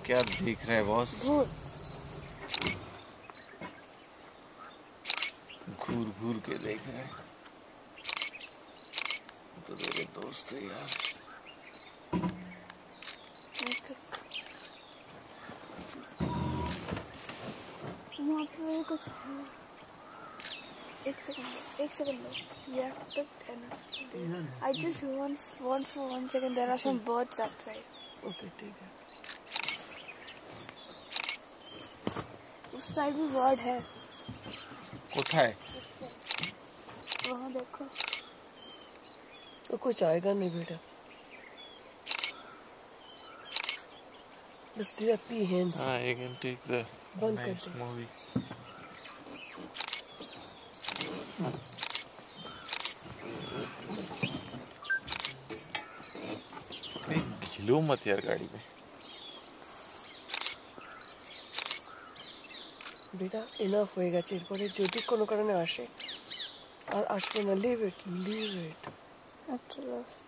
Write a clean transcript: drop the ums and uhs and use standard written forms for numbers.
क्या देख रहे हैं बॉस? घूर घूर के देख रहे हैं। तो मेरे दोस्त है यार। वहाँ पे कुछ है। एक second You have to pick I just want for 1 second. There are some birds outside. Okay, ठीक है। उस साइड भी बर्ड है। कोথায়? वहाँ देखो। तो कुछ आएगा नहीं बेटा। Let's see that pea hands. You can take the nice movie. घिलो मत यार गाड़ी में। बेटा enough হয়ে গেছে, এরপরে যদি কোনো কারণে আসে আর আসবে না, leave it. At last.